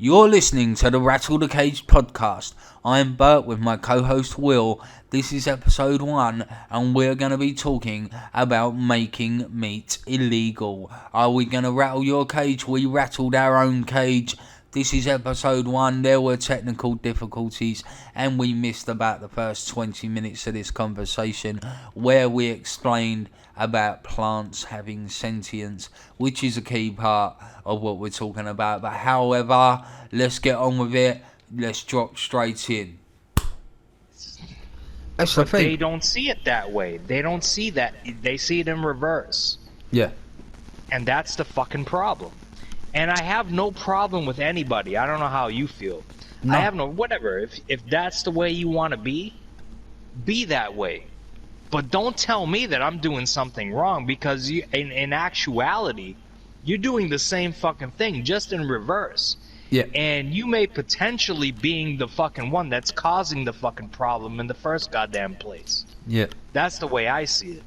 You're listening to the Rattle the Cage podcast. I am Bert with my co-host Will. This is episode 1 and we're going to be talking about making meat illegal. Are we going to rattle your cage? We rattled our own cage. This is episode 1. There were technical difficulties and we missed about the first 20 minutes of this conversation where we explained about plants having sentience, which is a key part of what we're talking about. But however, let's get on with it. Let's drop straight in. That's the thing. They don't see it that way. They don't see that. They see it in reverse. Yeah. And that's the fucking problem. And I have no problem with anybody. I don't know how you feel. No. I have no... Whatever. If that's the way you want to be that way. But don't tell me that I'm doing something wrong, because in actuality, you're doing the same fucking thing, just in reverse. Yeah. And you may potentially being the fucking one that's causing the fucking problem in the first goddamn place. Yeah. That's the way I see it.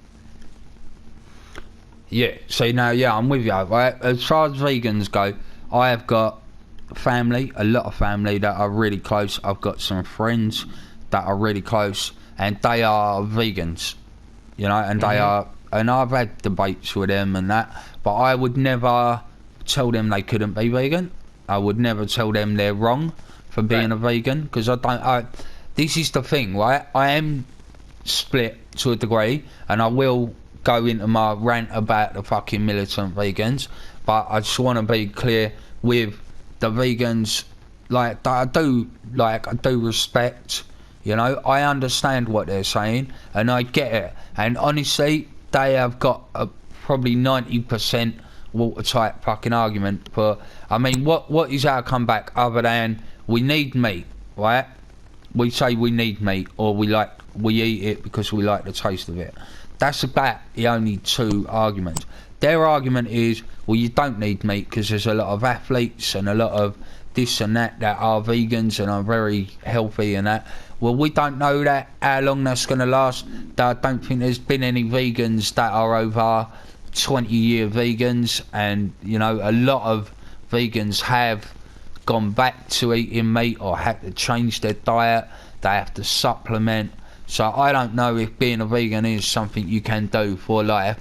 Yeah, so now, I'm with you, right? As far as vegans go, I have got family, a lot of family that are really close. I've got some friends that are really close, and they are vegans, you know, and they are, and I've had debates with them and that, but I would never tell them they couldn't be vegan. I would never tell them they're wrong for being a vegan, because this is the thing, right? I am split to a degree, and I will go into my rant about the fucking militant vegans, but I just want to be clear with the vegans, like, I do respect, you know, I understand what they're saying, and I get it, and honestly, they have got a probably 90% watertight fucking argument. But I mean, what is our comeback other than we need meat, right? We say we need meat, or we eat it because we like the taste of it. That's about the only two arguments. Their argument is, well, you don't need meat because there's a lot of athletes and a lot of this and that are vegans and are very healthy and that. Well, we don't know that, how long that's going to last. I don't think there's been any vegans that are over 20-year vegans, and, you know, a lot of vegans have gone back to eating meat or had to change their diet. They have to supplement. So I don't know if being a vegan is something you can do for life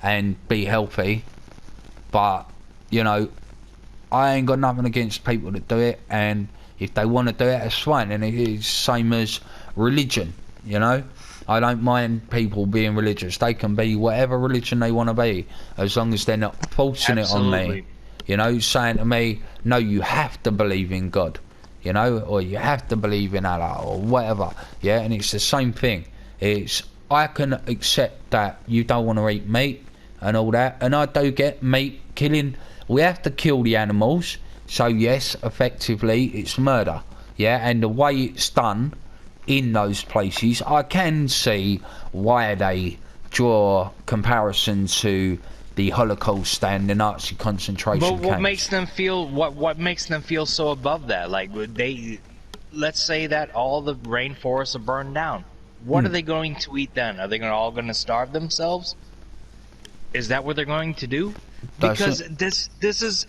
and be healthy, but, you know, I ain't got nothing against people that do it, and if they want to do it, that's fine. And it is same as religion, you know. I don't mind people being religious. They can be whatever religion they want to be, as long as they're not forcing it on me, you know, saying to me, no, you have to believe in God, you know, or you have to believe in Allah, or whatever. Yeah, and it's the same thing. It's, I can accept that you don't want to eat meat and all that, and I do get meat killing. We have to kill the animals, so yes, effectively it's murder. Yeah, and the way it's done in those places, I can see why they draw comparison to the Holocaust and the Nazi concentration camps. But what makes them feel what makes them feel so above that? Like, let's say that all the rainforests are burned down. What are they going to eat then? Are they all going to starve themselves? Is that what they're going to do? Because this is,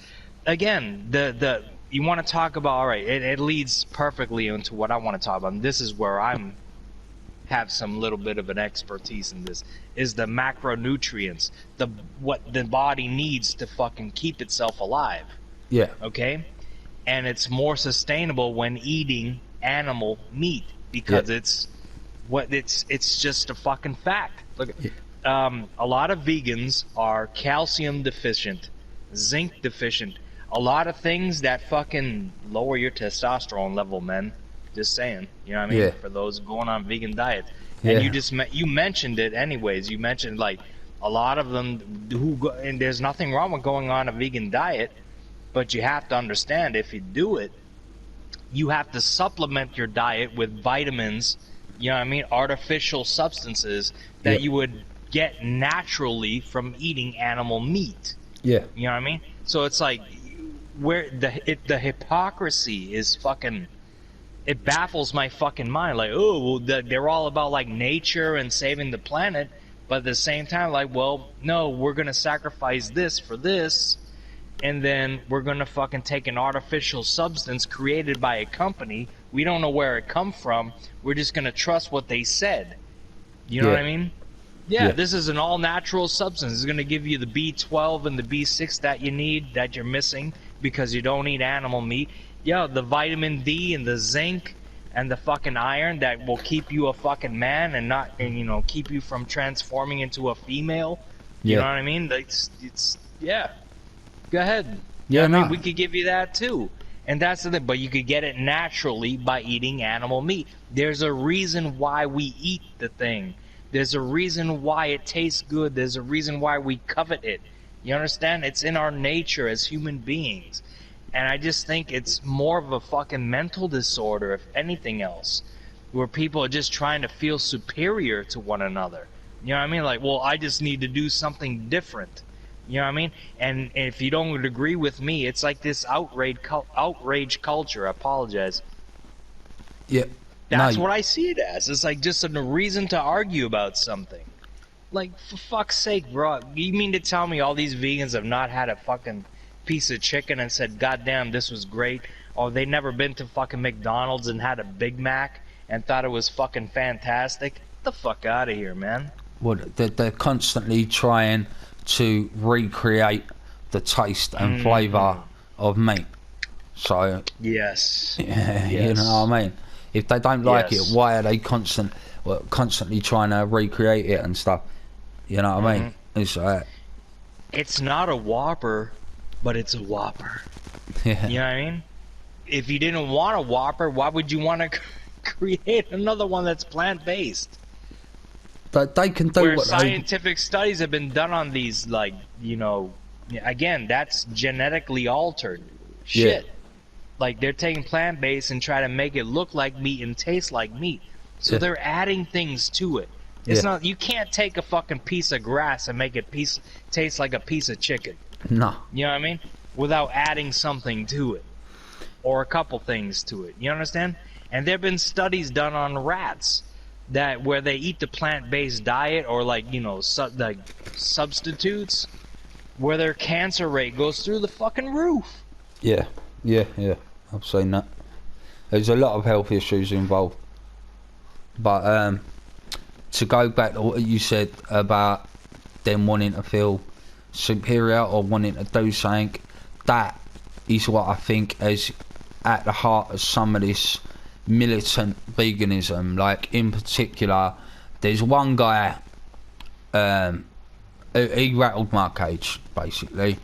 again, the you want to talk about, all right, it leads perfectly into what I want to talk about. And this is where have some little bit of an expertise in this, is the macronutrients, what the body needs to fucking keep itself alive. Yeah. Okay? And it's more sustainable when eating animal meat, because it's just a fucking fact. Look, a lot of vegans are calcium deficient, zinc deficient, a lot of things that fucking lower your testosterone level, men. Just saying, you know what I mean? Yeah. For those going on vegan diets. And you mentioned it anyways. You mentioned, like, a lot of them and there's nothing wrong with going on a vegan diet, but you have to understand, if you do it, you have to supplement your diet with vitamins, you know what I mean, artificial substances that you would get naturally from eating animal meat. Yeah. You know what I mean? So it's like, where the hypocrisy is fucking, it baffles my fucking mind. Like, oh, well, they're all about, like, nature and saving the planet, but at the same time, like, well, no, we're gonna sacrifice this for this, and then we're gonna fucking take an artificial substance created by a company. We don't know where it come from. We're just gonna trust what they said. You know Yeah. what I mean? Yeah, Yeah. this is an all-natural substance. It's gonna give you the B12 and the B6 that you need, that you're missing because you don't eat animal meat. Yeah, the vitamin D and the zinc and the fucking iron that will keep you a fucking man and not, and, you know, keep you from transforming into a female. You Yeah. know what I mean? It's yeah. Go ahead. Yeah, I mean, no. we could give you that too. And that's the thing, but you could get it naturally by eating animal meat. There's a reason why we eat the thing. There's a reason why it tastes good. There's a reason why we covet it. You understand? It's in our nature as human beings. And I just think it's more of a fucking mental disorder, if anything else, where people are just trying to feel superior to one another. You know what I mean? Like, well, I just need to do something different. You know what I mean? And if you don't agree with me, it's like this outrage culture. I apologize. Yeah. That's No. what I see it as. It's like just a reason to argue about something. Like, for fuck's sake, bro. You mean to tell me all these vegans have not had a fucking piece of chicken and said, God damn, this was great? Or they never been to fucking McDonald's and had a Big Mac and thought it was fucking fantastic? Get the fuck out of here, man. Well, they're constantly trying to recreate the taste and flavour of meat. So, Yes. yeah, you Yes. know what I mean? If they don't like Yes. it, why are they constantly trying to recreate it and stuff? You know what I mean? It's It's not a Whopper, but it's a Whopper. yeah. You know what I mean? If you didn't want a Whopper, why would you want to create another one that's plant-based? But they can do Where what scientific studies have been done on these, like, you know, again, that's genetically altered shit. Yeah. Like, they're taking plant-based and try to make it look like meat and taste like meat. So Yeah. they're adding things to it. It's Yeah. not, you can't take a fucking piece of grass and make it taste like a piece of chicken. they. No. You know what I mean? Without adding something to it. Or a couple things to it. You understand? And there have been studies done on rats that where they eat the plant-based diet or, like, you know, like substitutes, where their cancer rate goes through the fucking roof. Yeah. Yeah. Yeah. I've seen that. There's a lot of health issues involved. But to go back to what you said about them wanting to feel superior or wanting to do something, that is what I think is at the heart of some of this militant veganism. Like, in particular, there's one guy, he rattled my cage, basically.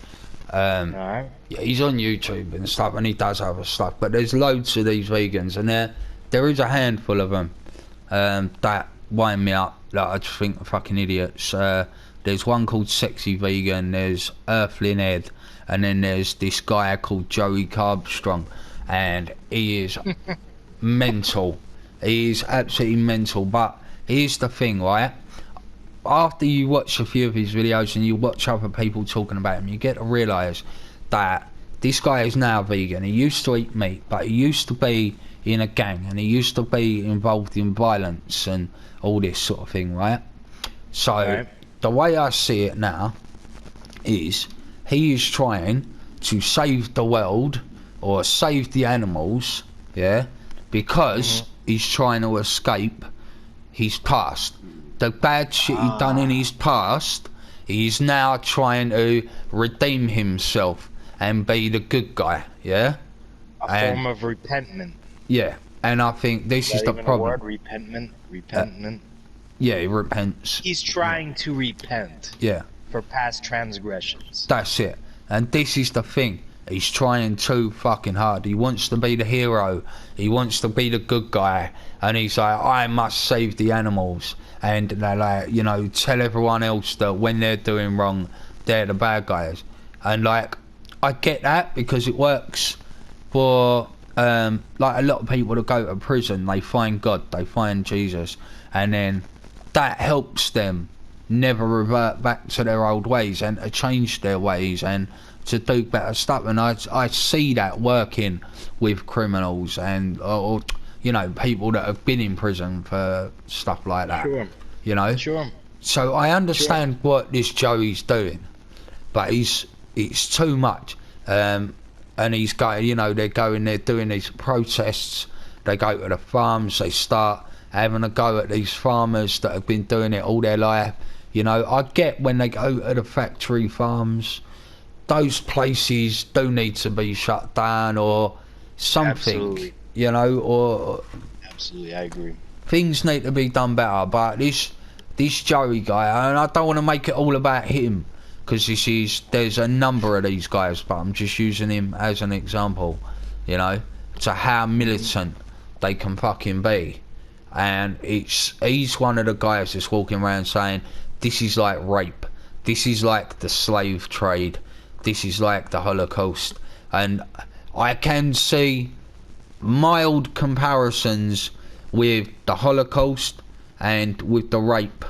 Alright. Yeah, he's on YouTube and stuff, and he does other stuff, but there's loads of these vegans, and there is a handful of them that wind me up. Like, I just think they're fucking idiots. There's one called Sexy Vegan, there's Earthling Ed, and then there's this guy called Joey Carbstrong, and he is mental. He is absolutely mental. But here's the thing, right? After you watch a few of his videos and you watch other people talking about him, you get to realise that this guy is now vegan. He used to eat meat, but he used to be in a gang, and he used to be involved in violence and all this sort of thing, right? So Right. the way I see it now is he is trying to save the world or save the animals, yeah, because he's trying to escape his past. The bad shit he done in his past, he's now trying to redeem himself and be the good guy, yeah? A form of repentment. Yeah, and I think this is Is the that even a problem. word? Repentment? Yeah, he repents. He's trying to repent Yeah, for past transgressions. that's it. And this is the thing. He's trying too fucking hard. He wants to be the hero. He wants to be the good guy. And he's like, I must save the animals. And they're like, you know, tell everyone else that when they're doing wrong, they're the bad guys. And like, I get that because it works for like a lot of people that go to prison. They find God, they find Jesus, and then that helps them never revert back to their old ways and to change their ways and to do better stuff. And I see that working with criminals and or you know, people that have been in prison for stuff like that. Sure. You know. Sure. So I understand what this Joey's doing, but it's too much. And he's going, you know, they're going there doing these protests. They go to the farms, they start having a go at these farmers that have been doing it all their life. You know, I get when they go to the factory farms, those places do need to be shut down or something. Absolutely. You know, or Absolutely, I agree. things need to be done better. But this Joey guy, and I don't want to make it all about him, because there's a number of these guys, but I'm just using him as an example, you know, to how militant they can fucking be. And he's one of the guys that's walking around saying, this is like rape, this is like the slave trade, this is like the Holocaust. And I can see mild comparisons with the Holocaust and with the rape.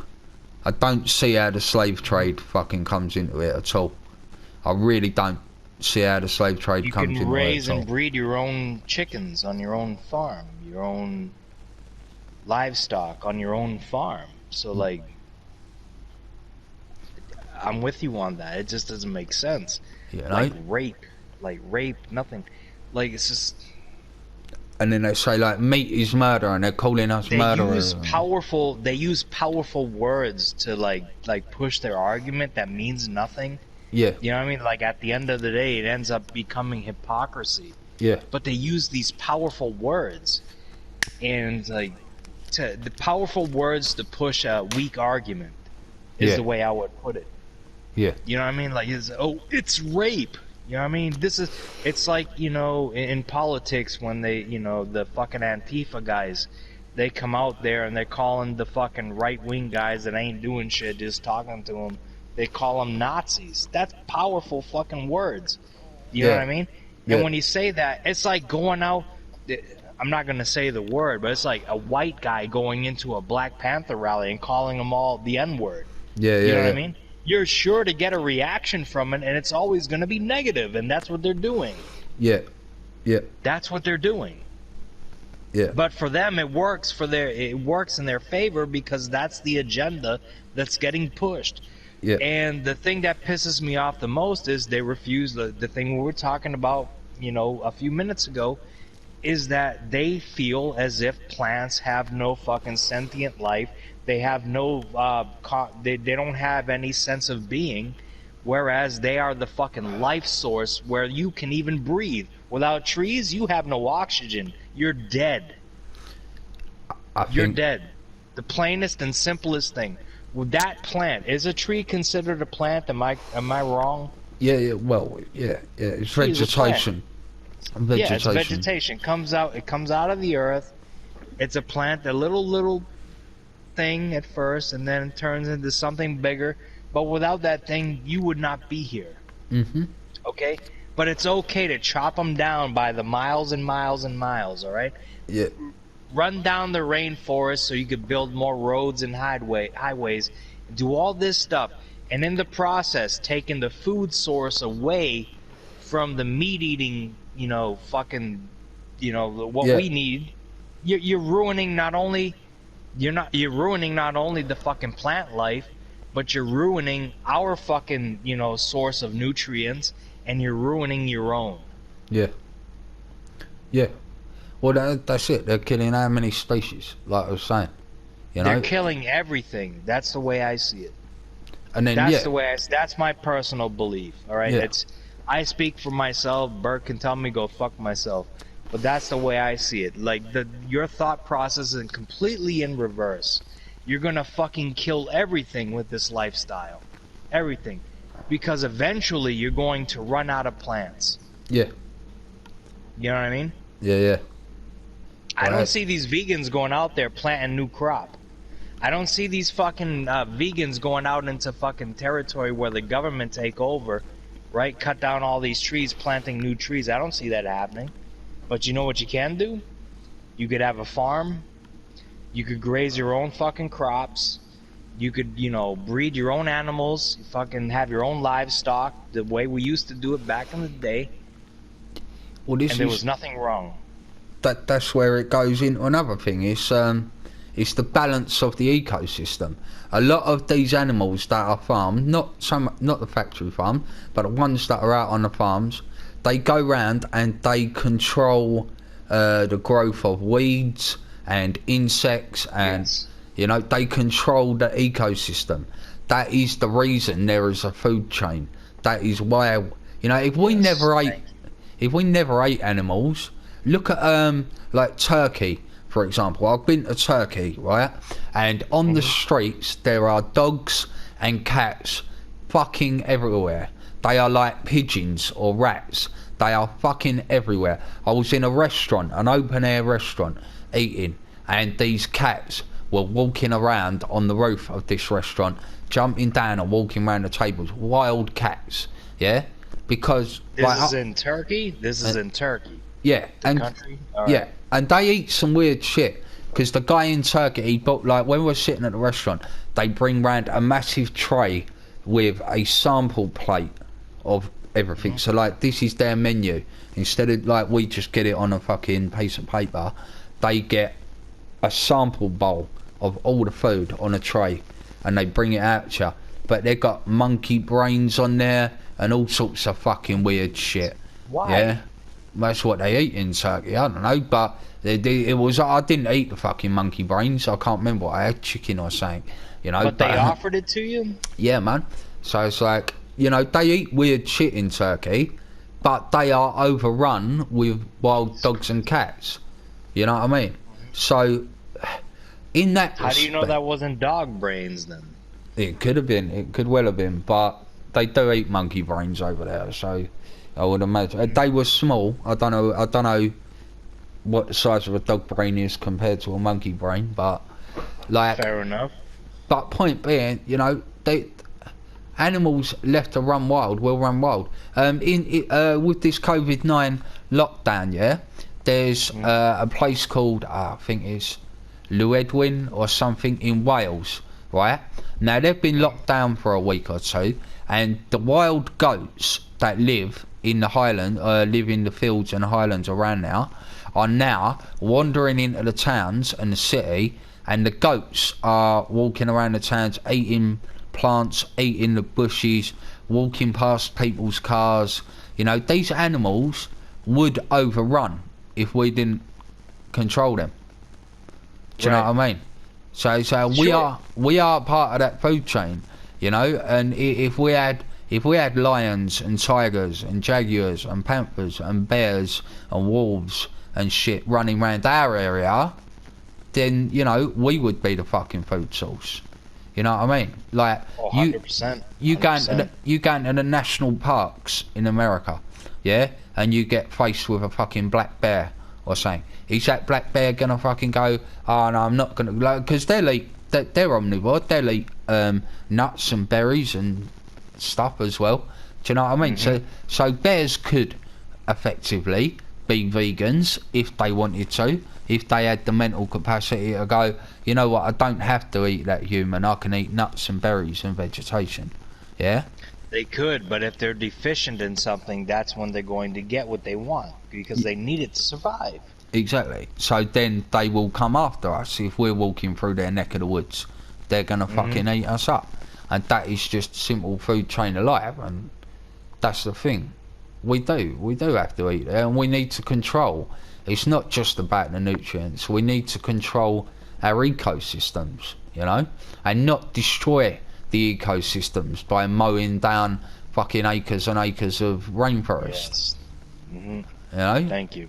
I don't see how the slave trade fucking comes into it at all. I really don't see how the slave trade comes into it at all. You can raise and breed your own chickens on your own farm, your own livestock on your own farm. So, like, I'm with you on that. It just doesn't make sense. You know? Like rape, nothing. Like, it's just... And then they say, like, meat is murder, and they're calling us murderers. They use powerful words to like push their argument that means nothing. Yeah. You know what I mean? Like, at the end of the day, it ends up becoming hypocrisy. Yeah. But they use these powerful words, and like the powerful words to push a weak argument is the way I would put it. Yeah. You know what I mean? Like, it's rape. You know what I mean? It's like, you know, in politics when they, you know, the fucking Antifa guys, they come out there and they're calling the fucking right-wing guys that ain't doing shit, just talking to them, they call them Nazis. That's powerful fucking words. You know what I mean? Yeah. And when you say that, it's like going out, I'm not going to say the word, but it's like a white guy going into a Black Panther rally and calling them all the N-word. Yeah, You know what I mean? You're sure to get a reaction from it, and it's always going to be negative, and that's what they're doing. Yeah. Yeah. That's what they're doing. Yeah. But for them, it works in their favor, because that's the agenda that's getting pushed. Yeah. And the thing that pisses me off the most is they refuse the thing we were talking about, you know, a few minutes ago, is that they feel as if plants have no fucking sentient life. They have no, they don't have any sense of being, whereas they are the fucking life source where you can even breathe. Without trees, you have no oxygen. You're dead. You're dead. The plainest and simplest thing. With that plant, is a tree considered a plant? Am I wrong? Yeah. Well, yeah. It's vegetation. Yeah, it's vegetation. It comes out of the earth. It's a plant, a little thing at first, and then it turns into something bigger. But without that thing, you would not be here. Mm-hmm. Okay? But it's okay to chop them down by the miles and miles and miles, all right? Yeah. Run down the rainforest so you could build more roads and highways, do all this stuff, and in the process, taking the food source away from the meat-eating, you know, fucking, you know, what we need. You're ruining not only the fucking plant life, but you're ruining our fucking, you know, source of nutrients, and you're ruining your own. Yeah. Yeah. Well, that's it. They're killing how many species, like I was saying. You know? They're killing everything. That's the way I see it. And then, that's my personal belief, all right? Yeah. I speak for myself. Bert can tell me go fuck myself. But that's the way I see it. Like, your thought process is completely in reverse. You're gonna fucking kill everything with this lifestyle. Everything. Because eventually you're going to run out of plants. Yeah. You know what I mean? Yeah. I don't see these vegans going out there planting new crop. I don't see these fucking vegans going out into fucking territory where the government take over, right? Cut down all these trees, planting new trees. I don't see that happening. But you know what you can do? You could have a farm. You could graze your own fucking crops. You could, you know, breed your own animals. You fucking have your own livestock the way we used to do it back in the day. Well, there was nothing wrong. That's where it goes into another thing. It's the balance of the ecosystem. A lot of these animals that are farmed, not the factory farm, but the ones that are out on the farms, they go round and they control the growth of weeds and insects, and Yes. you know, they control the ecosystem. That is the reason there is a food chain. That is why, you know, if we never ate animals, look at like Turkey, for example. I've been to Turkey, right? And on the streets there are dogs and cats fucking everywhere. They are like pigeons or rats. They are fucking everywhere. I was in a restaurant, an open air restaurant, eating, and these cats were walking around on the roof of this restaurant, jumping down and walking around the tables. Wild cats, yeah? Because This is in Turkey? This is in Turkey. yeah, The country? All yeah, right. and they eat some weird shit. Because the guy in Turkey, he bought, like, when we're sitting at the restaurant, they bring round a massive tray with a sample plate of everything. So, like, this is their menu. Instead of, like, we just get it on a fucking piece of paper, they get a sample bowl of all the food on a tray, and they bring it out to you. But they've got monkey brains on there and all sorts of fucking weird shit. Why? Yeah, that's what they eat in Turkey. I don't know, but it was. I didn't eat the fucking monkey brains. I can't remember. I had chicken or something. You know, But they offered it to you? yeah, man. So it's like, you know, they eat weird shit in Turkey, but they are overrun with wild dogs and cats. You know what I mean? So, in that How do you know that wasn't dog brains then? It could have been. It could well have been, but they do eat monkey brains over there. So, I would imagine they were small. I don't know. I don't know what the size of a dog brain is compared to a monkey brain, but like. Fair enough. But point being, you know, animals left to run wild will run wild. With this COVID-19 lockdown, yeah, there's a place called I think it's Llewellyn or something in Wales, right? Now they've been locked down for a week or two, and the wild goats that live in the highland, live in the fields and highlands around now, are now wandering into the towns and the city, and the goats are walking around the towns, eating plants, eating the bushes, walking past people's cars. You know, these animals would overrun if we didn't control them. Do you know what I mean? So Sure. we are part of that food chain, you know. And if we had lions and tigers and jaguars and panthers and bears and wolves and shit running around our area, then, you know, we would be the fucking food source. You know what I mean? Like, 100%. you go into the national parks in America, yeah, and you get faced with a fucking black bear or something. Is that black bear gonna fucking go, oh no, I'm not gonna, like, because they're omnivore, they'll eat nuts and berries and stuff as well. Do you know what I mean? So bears could effectively be vegans if they wanted to, if they had the mental capacity to go, you know what, I don't have to eat that human, I can eat nuts and berries and vegetation. Yeah? They could, but if they're deficient in something, that's when they're going to get what they want, because they need it to survive. Exactly. So then they will come after us if we're walking through their neck of the woods. They're gonna fucking eat us up. And that is just simple food chain of life, and that's the thing. We do have to eat it, and we need to control. It's not just about the nutrients. We need to control our ecosystems, you know, and not destroy the ecosystems by mowing down fucking acres and acres of rainforest. Yes. Mm-hmm. You know? Thank you.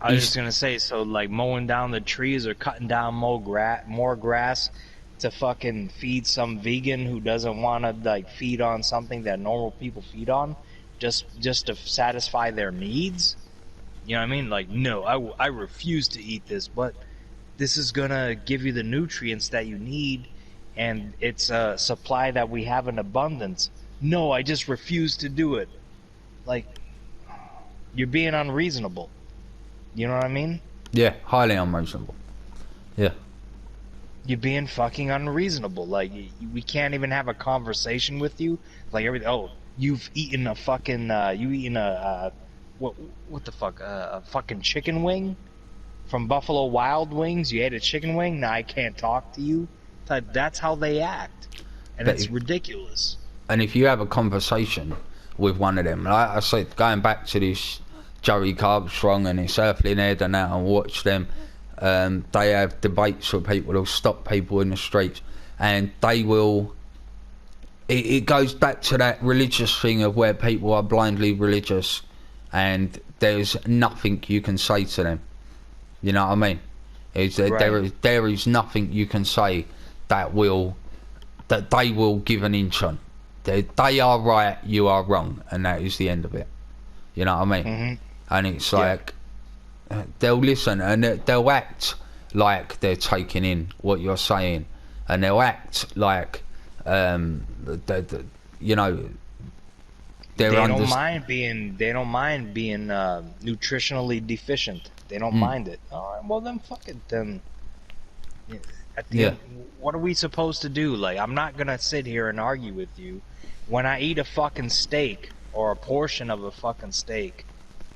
I was just gonna say, so like mowing down the trees or cutting down more grass to fucking feed some vegan who doesn't want to like feed on something that normal people feed on, just to satisfy their needs. You know what I mean? Like, no, I refuse to eat this, but this is gonna give you the nutrients that you need, and it's a supply that we have in abundance. No, I just refuse to do it. Like, you're being unreasonable. You know what I mean? Yeah, highly unreasonable. Yeah. You're being fucking unreasonable. Like, we can't even have a conversation with you. Like, everything. Oh, you've eaten a fucking. What the fuck? A fucking chicken wing from Buffalo Wild Wings. You ate a chicken wing. Now I can't talk to you. That's how they act, and it's ridiculous. And if you have a conversation with one of them. Like I said, going back to this Joey Armstrong and his Earthling Head and that, and watch them. They have debates with people. They'll stop people in the streets, and they will. It goes back to that religious thing of where people are blindly religious, and there's nothing you can say to them. You know what I mean? There is nothing you can say that they will give an inch on. They are right, you are wrong, and that is the end of it. You know what I mean? Mm-hmm. And it's like they'll listen and they'll act like they're taking in what you're saying, and they'll act like you know, they don't mind being nutritionally deficient. They don't mind it. All right, well then fuck it then. At the end, what are we supposed to do? Like, I'm not gonna sit here and argue with you when I eat a fucking steak or a portion of a fucking steak.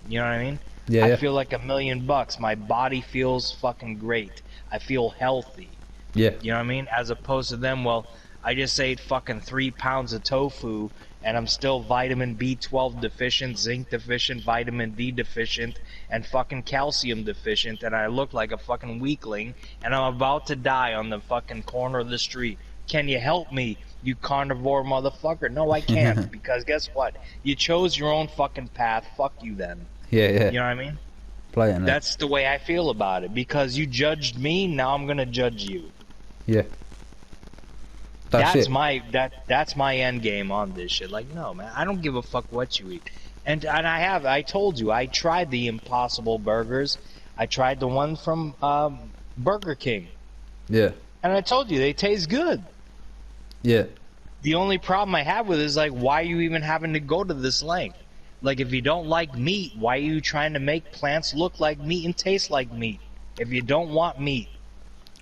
You know what I mean? I feel like $1 million. My body feels fucking great. I feel healthy. Yeah. You know what I mean? As opposed to them, well, I just ate fucking 3 pounds of tofu and I'm still vitamin B12 deficient, zinc deficient, vitamin D deficient, and fucking calcium deficient, and I look like a fucking weakling, and I'm about to die on the fucking corner of the street. Can you help me, you carnivore motherfucker? No, I can't, because guess what? You chose your own fucking path. Fuck you then. Yeah. You know what I mean? That's the way I feel about it. Because you judged me, now I'm gonna judge you. Yeah. That's my end game on this shit. Like, no, man, I don't give a fuck what you eat. And I told you, I tried the Impossible Burgers. I tried the one from Burger King. Yeah. And I told you, they taste good. Yeah. The only problem I have with it is, like, why are you even having to go to this length? Like, if you don't like meat, why are you trying to make plants look like meat and taste like meat? If you don't want meat.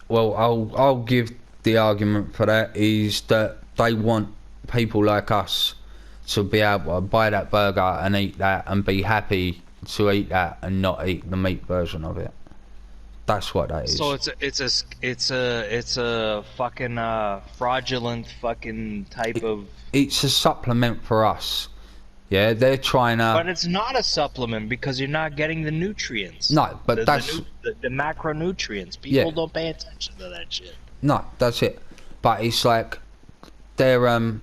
Well, I'll give the argument for that is that they want people like us to be able to buy that burger and eat that and be happy to eat that and not eat the meat version of it. That's what that is. So it's a fucking fraudulent fucking type of. It's a supplement for us. Yeah, they're trying to. But it's not a supplement because you're not getting the nutrients. No, but that's the macronutrients. People don't pay attention to that shit. No, that's it. But it's like they're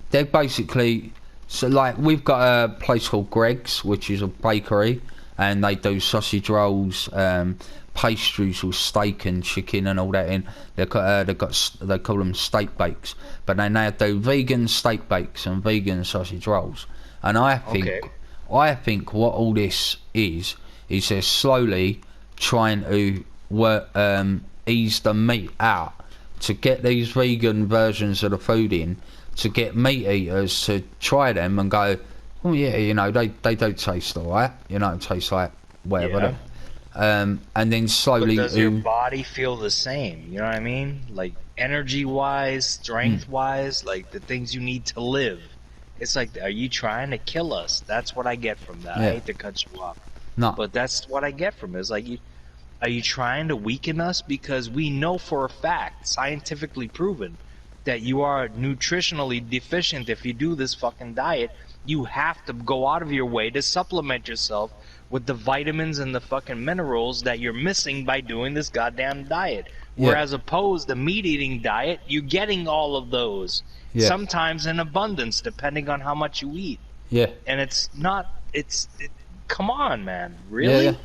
basically, so like we've got a place called Greg's, which is a bakery, and they do sausage rolls, pastries with steak and chicken and all that in. They call them steak bakes, but then they do vegan steak bakes and vegan sausage rolls. And I think what all this is they're slowly trying to work. Ease the meat out to get these vegan versions of the food in, to get meat eaters to try them and go, oh yeah, you know, they do taste alright, you know, it tastes like whatever. Yeah. And then slowly. But does your body feel the same? You know what I mean? Like energy wise, strength wise, like the things you need to live. It's like, are you trying to kill us? That's what I get from that. I hate to cut you off. No. But that's what I get from it. It's like, are you trying to weaken us? Because we know for a fact, scientifically proven, that you are nutritionally deficient if you do this fucking diet. You have to go out of your way to supplement yourself with the vitamins and the fucking minerals that you're missing by doing this goddamn diet. Whereas opposed to meat-eating diet, you're getting all of those. Yeah. Sometimes in abundance, depending on how much you eat. Yeah. And come on, man. Really? Yeah.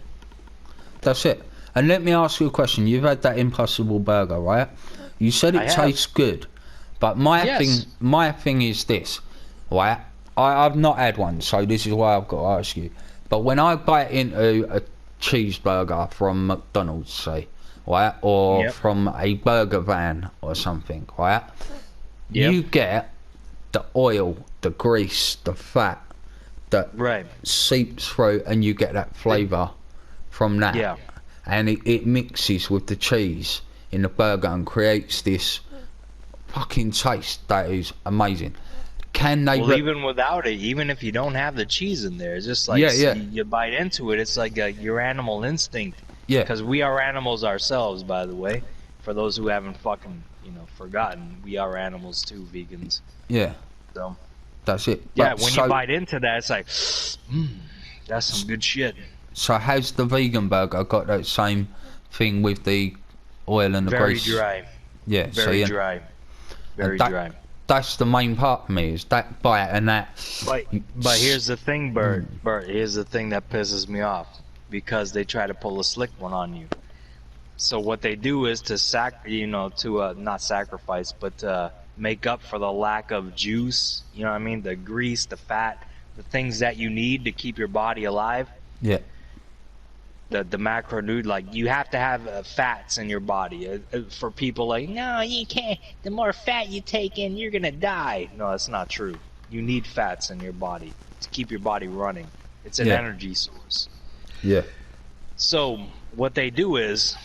That's it. And let me ask you a question. You've had that Impossible Burger, right? You said it tastes good, but my thing is this, right? I've not had one, so this is why I've got to ask you. But when I bite into a cheeseburger from McDonald's, say, right, or from a burger van or something, right? You get the oil, the grease, the fat that seeps through, and you get that flavour from that. Yeah. And it mixes with the cheese in the burger and creates this fucking taste that is amazing. Can they? Well, even without it, even if you don't have the cheese in there, it's just like you bite into it. It's like your animal instinct. Yeah. Because we are animals ourselves, by the way. For those who haven't fucking forgotten, we are animals too, vegans. Yeah. So. That's it. Yeah, But when you bite into that, it's like, that's some good shit. So has the vegan burger got that same thing with the oil and the Very grease? dry. Yeah, Very so dry. Very that, dry. That's the main part for me, is that bite and that. But here's the thing, Bert. Here's the thing that pisses me off. Because they try to pull a slick one on you. So what they do is to not sacrifice, but make up for the lack of juice. You know what I mean? The grease, the fat, the things that you need to keep your body alive. Yeah. The macronutrient, like you have to have fats in your body. For people like, no, you can't. The more fat you take in, you're gonna die. No, that's not true. You need fats in your body to keep your body running. It's an energy source. Yeah. So what they do is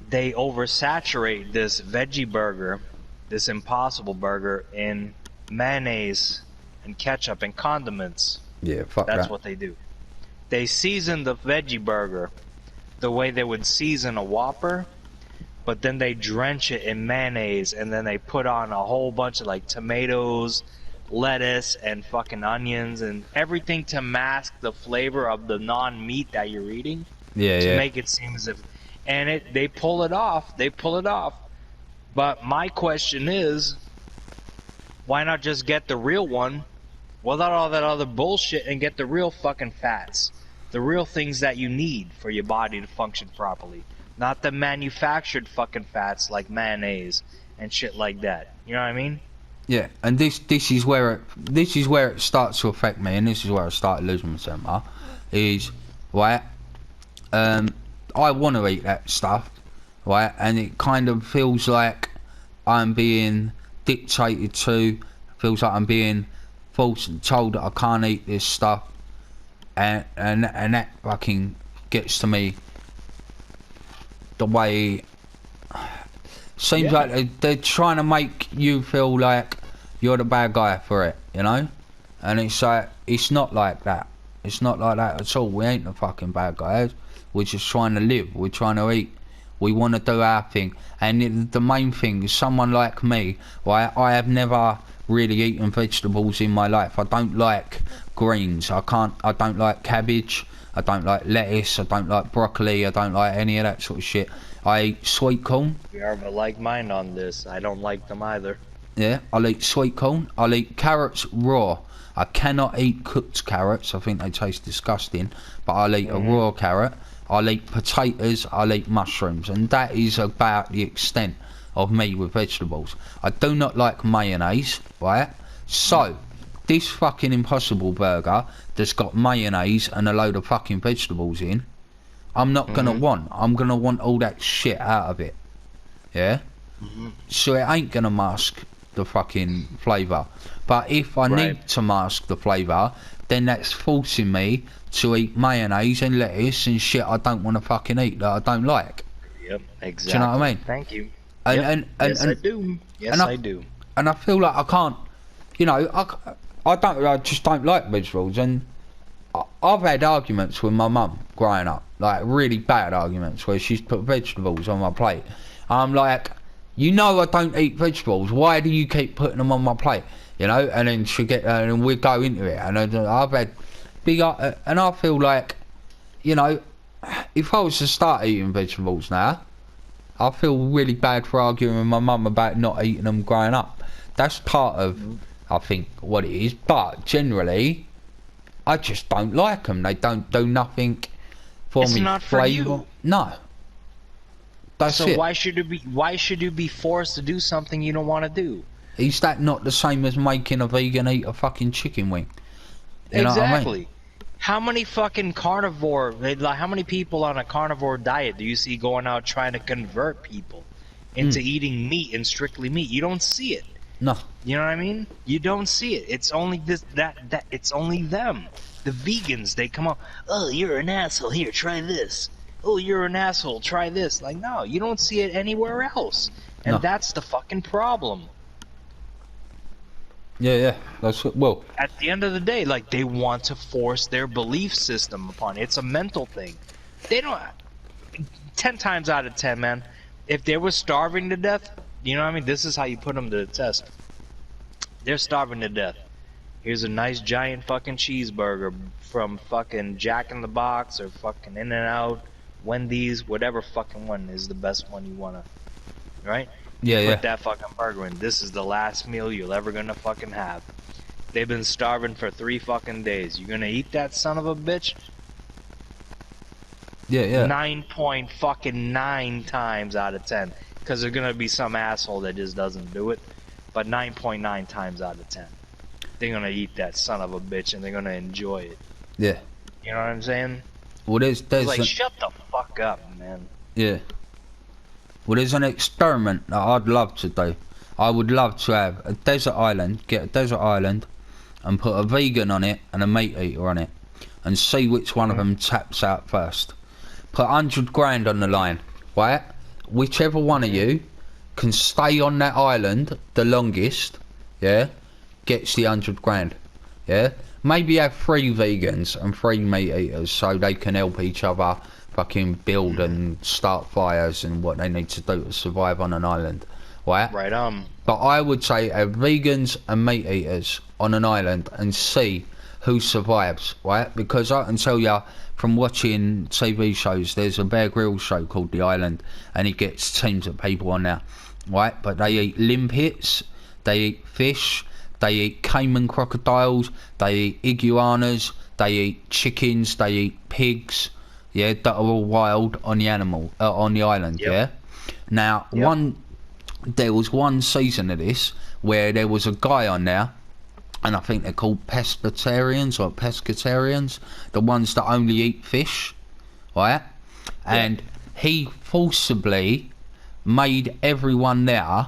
they oversaturate this veggie burger, this Impossible Burger, in mayonnaise and ketchup and condiments. Yeah, fuck that. That's what they do. They season the veggie burger the way they would season a Whopper, but then they drench it in mayonnaise and then they put on a whole bunch of like tomatoes, lettuce, and fucking onions and everything to mask the flavor of the non-meat that you're eating. Yeah, to make it seem as if, and they pull it off. They pull it off. But my question is, why not just get the real one without all that other bullshit and get the real fucking fats? The real things that you need for your body to function properly. Not the manufactured fucking fats like mayonnaise and shit like that. You know what I mean? Yeah, and this is where it starts to affect me, and this is where I started losing my temper. Is right. I want to eat that stuff, right? And it kind of feels like I'm being dictated to. Feels like I'm being forced and told that I can't eat this stuff, and that fucking gets to me. The way seems like they're trying to make you feel like you're the bad guy for it, you know? And it's like, it's not like that. It's not like that at all. We ain't the fucking bad guys. We're just trying to live. We're trying to eat. We want to do our thing. And the main thing is, someone like me, right? I have never really eaten vegetables in my life. I don't like greens. I don't like cabbage. I don't like lettuce. I don't like broccoli. I don't like any of that sort of shit. I eat sweet corn. We are of a like mind on this. I don't like them either. Yeah, I'll eat sweet corn. I'll eat carrots raw. I cannot eat cooked carrots. I think they taste disgusting. But I'll eat a raw carrot. I'll eat potatoes. I'll eat mushrooms. And that is about the extent of me with vegetables. I do not like mayonnaise, right? So, this fucking Impossible Burger that's got mayonnaise and a load of fucking vegetables in, I'm not gonna want. I'm gonna want all that shit out of it. Yeah? So it ain't gonna mask the fucking flavour. But if I need to mask the flavour, then that's forcing me to eat mayonnaise and lettuce and shit I don't want to fucking eat, that I don't like. Yep, exactly. Do you know what I mean? Thank you. And yes, I do. Yes, I do. And I feel like I can't, you know, I just don't like vegetables. And I've had arguments with my mum growing up, like really bad arguments, where she's put vegetables on my plate. I'm like, you know I don't eat vegetables, why do you keep putting them on my plate? You know, and then she and we go into it, and I've had big, and I feel like, you know, if I was to start eating vegetables now, I feel really bad for arguing with my mum about not eating them growing up. That's part of, I think, what it is. But generally, I just don't like them. They don't do nothing for me. It's not for you. No. That's so it. why should you be forced to do something you don't want to do? Is that not the same as making a vegan eat a fucking chicken wing? You know what I mean? How many fucking how many people on a carnivore diet do you see going out trying to convert people into eating meat and strictly meat? You don't see it. No. You know what I mean? You don't see it. It's only it's only them. The vegans, they come out, oh, you're an asshole, here, try this. Oh, you're an asshole, try this. Like, no, you don't see it anywhere else. And that's the fucking problem. Yeah, that's well. At the end of the day, like, they want to force their belief system upon it. It's a mental thing. They don't. 10 times out of 10, man. If they were starving to death, you know what I mean? This is how you put them to the test. They're starving to death. Here's a nice giant fucking cheeseburger from fucking Jack in the Box or fucking In-N-Out, Wendy's, whatever fucking one is the best one you wanna, right? Yeah, Put that fucking burger in. This is the last meal you're ever gonna fucking have. They've been starving for 3 fucking days. You gonna eat that son of a bitch? Yeah. 9.9 times out of 10. Because there's gonna be some asshole that just doesn't do it. But 9.9 times out of 10. They're gonna eat that son of a bitch and they're gonna enjoy it. Yeah. You know what I'm saying? Well, there's like, shut the fuck up, man. Yeah. Well, there's an experiment that I'd love to do. I would love to have a desert island, get a desert island, and put a vegan on it and a meat eater on it, and see which one of them taps out first. Put 100 grand on the line, right? Whichever one of you can stay on that island the longest, yeah, gets the 100 grand, yeah? Maybe have 3 vegans and 3 meat eaters so they can help each other fucking build and start fires and what they need to do to survive on an island, right? Right, But I would say have vegans and meat eaters on an island and see who survives, right? Because I can tell you from watching TV shows, there's a Bear Grylls show called The Island, and he gets teams of people on there, right? But they eat limpets, they eat fish, they eat caiman crocodiles, they eat iguanas, they eat chickens, they eat pigs, yeah, that are all wild on the on the island, yeah? Now, there was one season of this where there was a guy on there, and I think they're called pescatarians or pescatarians, the ones that only eat fish, right? And he forcibly made everyone there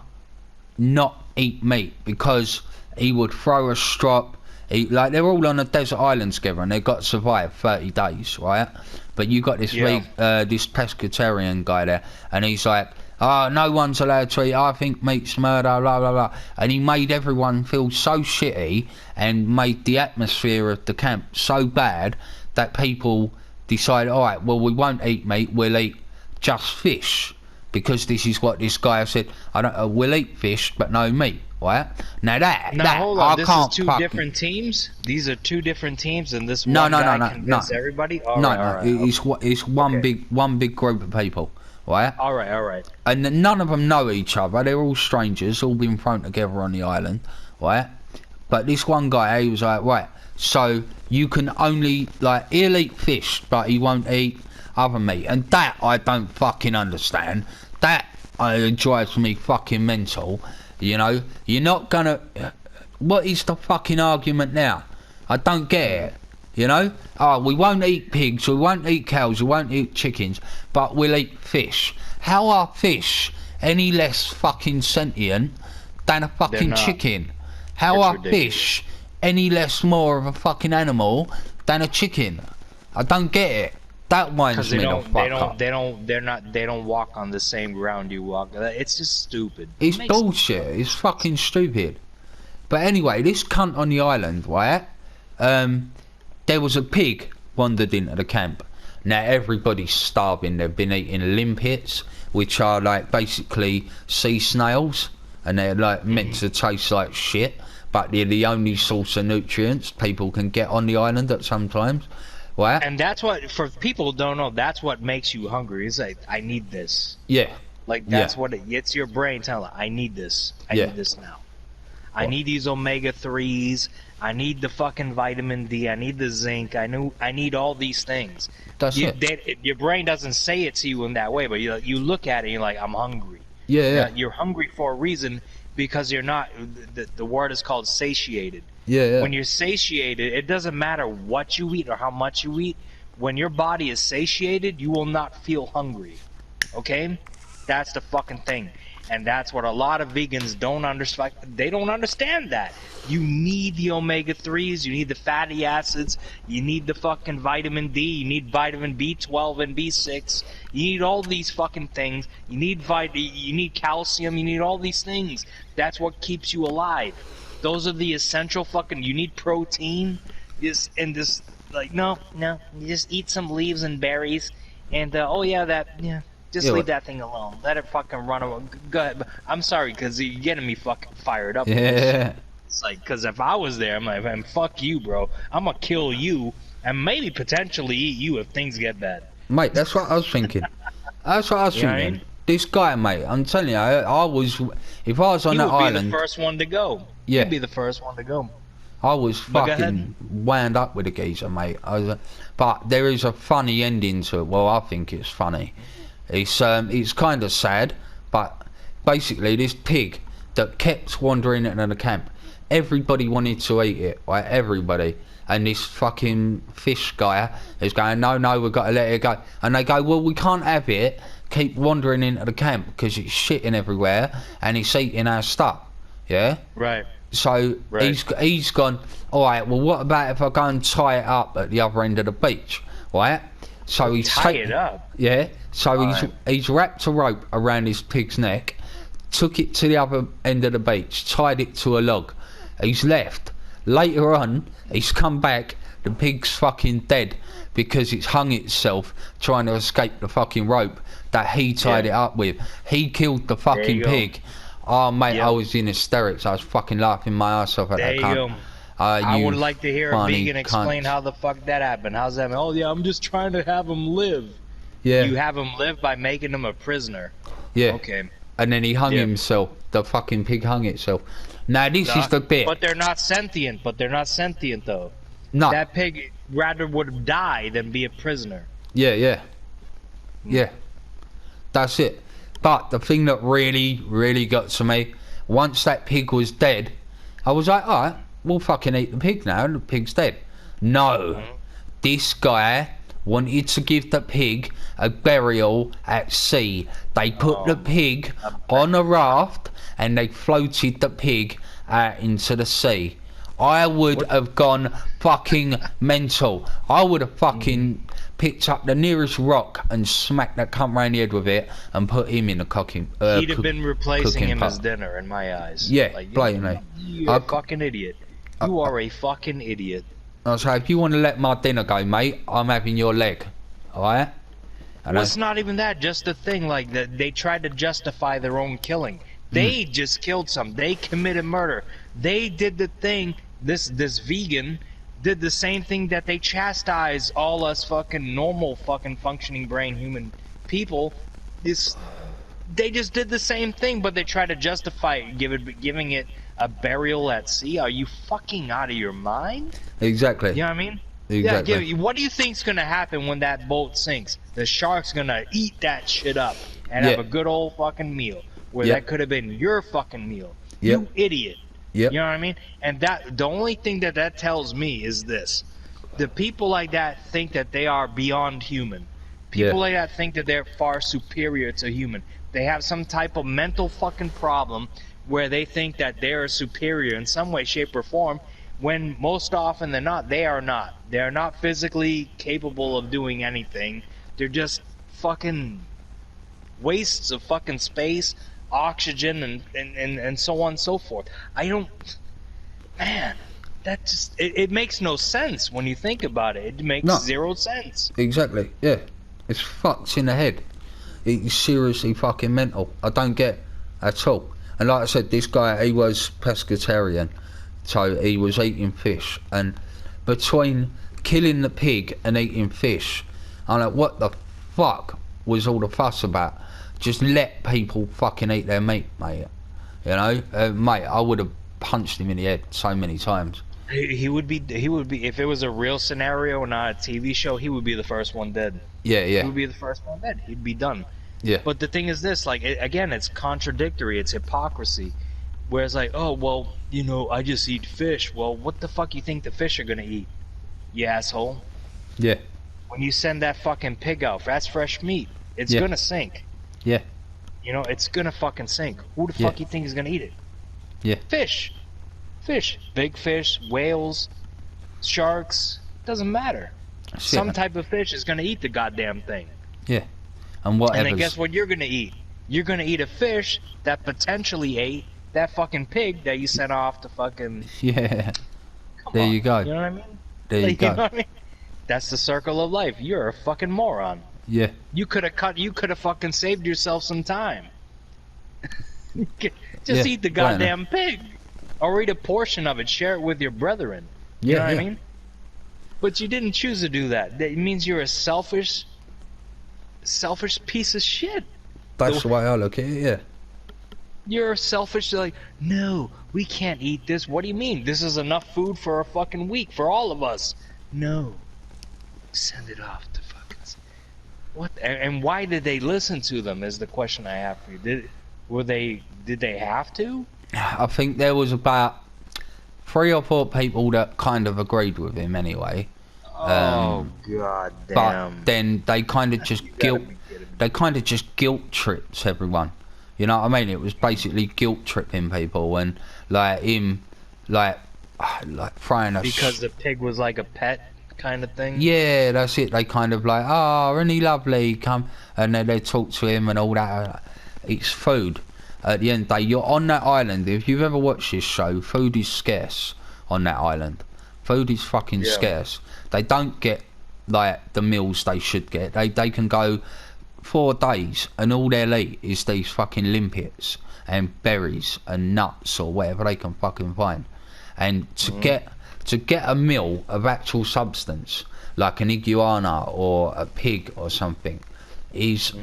not eat meat because he would throw a strop. Like, they're all on a desert island together and they've got to survive 30 days, right? But you got this this pescatarian guy there, and he's like, oh, no one's allowed to eat, I think meat's murder, blah blah blah. And he made everyone feel so shitty and made the atmosphere of the camp so bad that people decided, alright, well, we won't eat meat, we'll eat just fish, because this is what this guy said. We'll eat fish but no meat, right? Now hold on, this is 2 fucking... different teams? These are 2 different teams, and this one guy convinced everybody? It's one big group of people, right? Alright. And none of them know each other. They're all strangers, all been thrown together on the island, right? But this one guy, he was like, right, so you can only, like, he'll eat fish, but he won't eat other meat. And that I don't fucking understand. That drives me fucking mental. You know, you're not gonna... What is the fucking argument now? I don't get it. You know? Oh, we won't eat pigs, we won't eat cows, we won't eat chickens, but we'll eat fish. How are fish any less fucking sentient than a fucking chicken? How are fish any less more of a fucking animal than a chicken? I don't get it. That winds me the fuck up. They don't walk on the same ground you walk. It's just stupid. It's bullshit. It's fucking stupid. But anyway, this cunt on the island, right? There was a pig wandered into the camp. Now everybody's starving. They've been eating limpets, which are like basically sea snails, and they're like meant to taste like shit, but they're the only source of nutrients people can get on the island at some times. Right? And that's what, for people who don't know, that's what makes you hungry. It's like, I need this. Yeah. Like, that's what it gets your brain telling, I need this. I need this now. I need these omega-3s. I need the fucking vitamin D. I need the zinc. I need all these things. That's it. Your brain doesn't say it to you in that way, but you look at it and you're like, I'm hungry. Yeah. You're hungry for a reason, because you're not, the word is called satiated. Yeah. When you're satiated, it doesn't matter what you eat or how much you eat. When your body is satiated, you will not feel hungry. Okay? That's the fucking thing. And that's what a lot of vegans don't understand. They don't understand that. You need the omega-3s, you need the fatty acids, you need the fucking vitamin D, you need vitamin B12 and B6, you need all these fucking things. You need calcium, you need all these things. That's what keeps you alive. Those are the essential fucking... You need protein. Just no. You just eat some leaves and berries, and just leave that thing alone. Let it fucking run away. Go ahead. I'm sorry, because you're getting me fucking fired up. Yeah. It's like, because if I was there, I'm like, man, fuck you, bro. I'm gonna kill you and maybe potentially eat you if things get bad. Mate, that's what I was thinking. That's what I was You know what I thinking. mean? This guy, mate, I'm telling you, I was, if I was on He that would be island, the first one to go. Yeah. He'd be the first one to go. I was But go ahead. fucking wound up with the geezer, mate. But there is a funny ending to it. Well, I think it's funny. It's kind of sad, but basically this pig that kept wandering into the camp, everybody wanted to eat it, right? Everybody. And this fucking fish guy is going, no, we've got to let it go. And they go, well, we can't have it keep wandering into the camp because it's shitting everywhere and it's eating our stuff. Yeah? Right. So Right. he's gone, alright, well, what about if I go and tie it up at the other end of the beach? Right? So he's Tie it up? Yeah. So Alright. he's wrapped a rope around his pig's neck, took it to the other end of the beach, tied it to a log. He's left. Later on, he's come back, the pig's fucking dead because it's hung itself trying to escape the fucking rope that he tied it up with. He killed the fucking pig. Oh, mate, Yep. I was in hysterics. I was fucking laughing my ass off at There that you cunt. go. I You would like to hear a funny vegan explain cunt. how the fuck that happened. How's that? Oh, yeah, I'm just trying to have him live. Yeah, You have him live by making him a prisoner. yeah. Okay. And then he hung Yep. himself. The fucking pig hung itself. Now, this is the bit. But they're not sentient. Though. No. That pig rather would die than be a prisoner. Yeah. That's it. But the thing that really got to me, once that pig was dead, I was like, alright, we'll fucking eat the pig now, and the pig's dead. No. This guy wanted to give the pig a burial at sea. They put the pig on a raft and they floated the pig out into the sea. I would have gone fucking mental. I would have fucking picked up the nearest rock and smacked that cunt round the head with it and put him in the cooking. He'd have been replacing cooking him pot. as dinner in my eyes. Yeah, Like, blatantly. You're a fucking idiot. You are a fucking idiot. I was like, if you want to let my dinner go, mate, I'm having your leg. Alright? Well, it's not even that. Just the thing, like, they tried to justify their own killing. They just killed some. They committed murder. They did the thing. This vegan did the same thing that they chastise all us fucking normal fucking functioning brain human people. They just did the same thing, but they tried to justify it, giving it a burial at sea. Are you fucking out of your mind? Exactly. You know what I mean? Exactly. Yeah, what do you think's gonna happen when that boat sinks? The shark's gonna eat that shit up and have a good old fucking meal. Where that could have been your fucking meal. You idiot. Yep. You know what I mean? And that the only thing that tells me is this: the people like that think that they are beyond human. People like that think that they're far superior to human. They have some type of mental fucking problem where they think that they're superior in some way, shape, or form. When most often than not, they are not. They are not physically capable of doing anything. They're just fucking wastes of fucking space, oxygen, and so on and so forth. Man, that just it makes no sense when you think about it. It makes zero sense. Exactly. Yeah. It's fucked in the head. It's seriously fucking mental. I don't get at all. And like I said, this guy, he was pescatarian, so he was eating fish. And between killing the pig and eating fish, I'm like, what the fuck was all the fuss about? Just let people fucking eat their meat, mate. You know, mate, I would have punched him in the head so many times. He would be if it was a real scenario and not a TV show. He would be the first one dead. Yeah. He would be the first one dead. He'd be done. Yeah. But the thing is this, like, again, it's contradictory. It's hypocrisy. Whereas, like, oh, well, you know, I just eat fish. Well, what the fuck you think the fish are gonna eat, you asshole? Yeah. When you send that fucking pig out, that's fresh meat. It's gonna sink. Yeah. You know, it's gonna fucking sink. Who the fuck you think is gonna eat it? Yeah. Fish. Big fish, whales, sharks, doesn't matter. Some type of fish is gonna eat the goddamn thing. Yeah. And whatever. And then guess what you're gonna eat? You're gonna eat a fish that potentially ate that fucking pig that you sent off to fucking... Yeah. Come There on. you go. You know what I mean? There you go. know what I mean? That's the circle of life. You're a fucking moron. Yeah. You could have fucking saved yourself some time. Just eat the goddamn pig. or eat a portion of it. Share it with your brethren. You know what I mean? But you didn't choose to do that. That means you're a selfish piece of shit. That's the way I look at it. Yeah. You're selfish. Like, no, we can't eat this. What do you mean? This is enough food for a fucking week for all of us. No, send it off to fucking. What? And why did they listen to them? Is the question I have for you. Did they have to? I think there was about 3 or 4 people that kind of agreed with him anyway. Oh god damn! But then they kind of just guilt trips everyone. You know what I mean? It was basically guilt tripping people and like him, like throwing us because the pig was like a pet kind of thing. Yeah, that's it. They kind of like, oh, isn't he lovely? Come, and then they talk to him and all that. It's food. At the end of the day, you're on that island. If you've ever watched this show, food is scarce on that island. Food is fucking scarce. They don't get like the meals they should get. They can go 4 days and all they'll eat is these fucking limpets and berries and nuts or whatever they can fucking find. And to get a meal of actual substance like an iguana or a pig or something is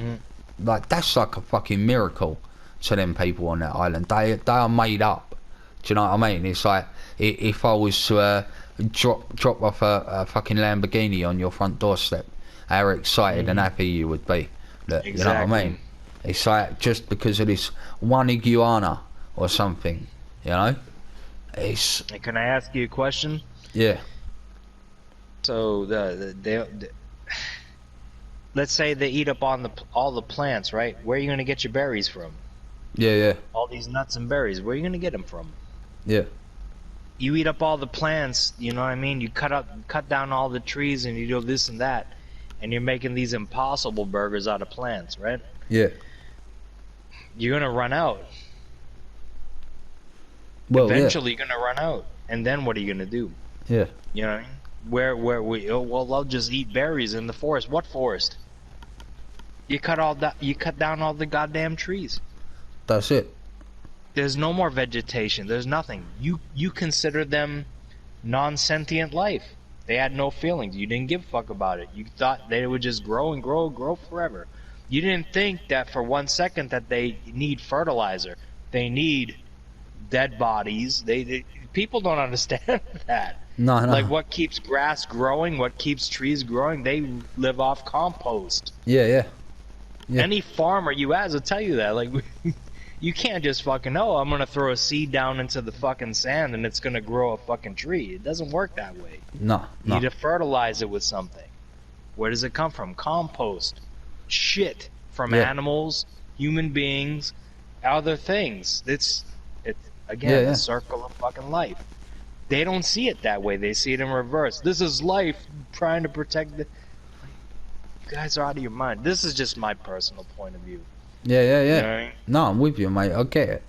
like, that's like a fucking miracle to them people on that island. They are made up. Do you know what I mean? It's like if I was to drop off a fucking Lamborghini on your front doorstep, how excited and happy you would be. Look, exactly. You know what I mean? It's like just because of this one iguana or something, you know? It's. Can I ask you a question? Yeah. So let's say they eat up on all the plants, right? Where are you gonna get your berries from? Yeah. All these nuts and berries. Where are you gonna get them from? Yeah. You eat up all the plants. You know what I mean? You cut down all the trees, and you do this and that, and you're making these impossible burgers out of plants, right? Yeah. You're gonna run out. Well, eventually you're gonna run out, and then what are you gonna do? Yeah. You know what I mean? Where we I'll just eat berries in the forest. What forest? You cut down all the goddamn trees. That's it. There's no more vegetation. There's nothing. You consider them non-sentient life. They had no feelings. You didn't give a fuck about it. You thought they would just grow and grow and grow forever. You didn't think that for 1 second that they need fertilizer. They need dead bodies. People don't understand that. No. Like what keeps grass growing, what keeps trees growing, they live off compost. Yeah. Any farmer you ask will tell you that. Like, you can't just fucking, I'm gonna throw a seed down into the fucking sand and it's gonna grow a fucking tree. It doesn't work that way. No. You need to fertilize it with something. Where does it come from? Compost. Shit from animals, human beings, other things. It's again the circle of fucking life. They don't see it that way. They see it in reverse. This is life trying to protect the. You guys are out of your mind. This is just my personal point of view. Yeah. You know what I mean? No, I'm with you, mate. I get it.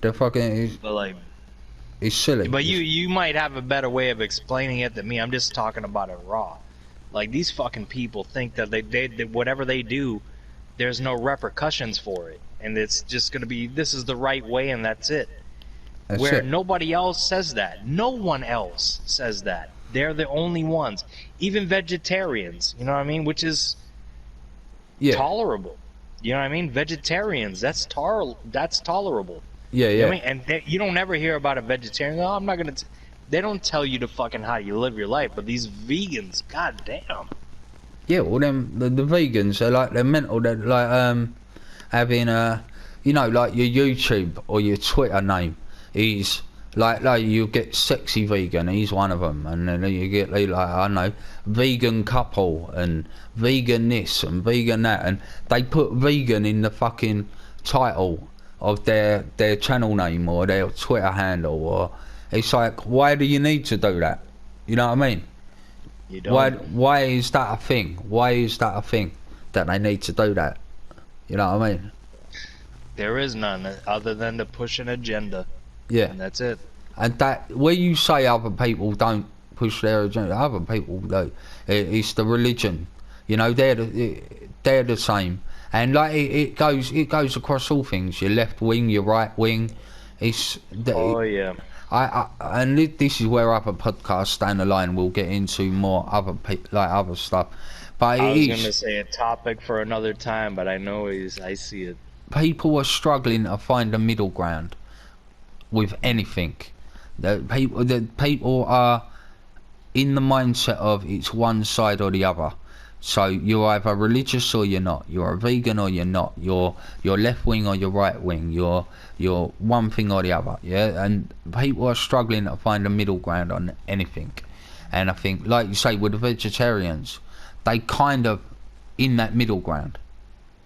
The fucking. But like. It's silly. But you might have a better way of explaining it than me. I'm just talking about it raw. Like, these fucking people think that they whatever they do, there's no repercussions for it, and it's just gonna be, this is the right way and that's it. That's Where it. nobody else says that. No one else says that. They're the only ones. Even vegetarians, you know what I mean? Which is tolerable. You know what I mean? Vegetarians, that's tolerable. Yeah. You know what I mean? And you don't ever hear about a vegetarian. I'm not gonna. They don't tell you to fucking how you live your life. But these vegans, goddamn. Yeah, well, the vegans are like, they're mental. They're like having like your YouTube or your Twitter name is like you get sexy vegan. He's one of them, and then you get like, I don't know, vegan couple and vegan this and vegan that, and they put vegan in the fucking title of their channel name or their Twitter handle. Or it's like, why do you need to do that? You know what I mean? You don't. Why is that a thing? Why is that a thing that they need to do that? You know what I mean? There is none other than to push an agenda. Yeah. And that's it. And that, where you say other people don't push their agenda, other people do. It's the religion. You know, they're the same. And like it goes across all things. Your left wing, your right wing. And this is where other podcasts down the line will get into more other stuff. But I was gonna say a topic for another time, but I know I see it. People are struggling to find a middle ground with anything. The people are in the mindset of it's one side or the other. So you're either religious or you're not. You're a vegan or you're not. You're left wing or you're right wing. You're one thing or the other. Yeah, and people are struggling to find a middle ground on anything. And I think, like you say, with the vegetarians, they kind of in that middle ground.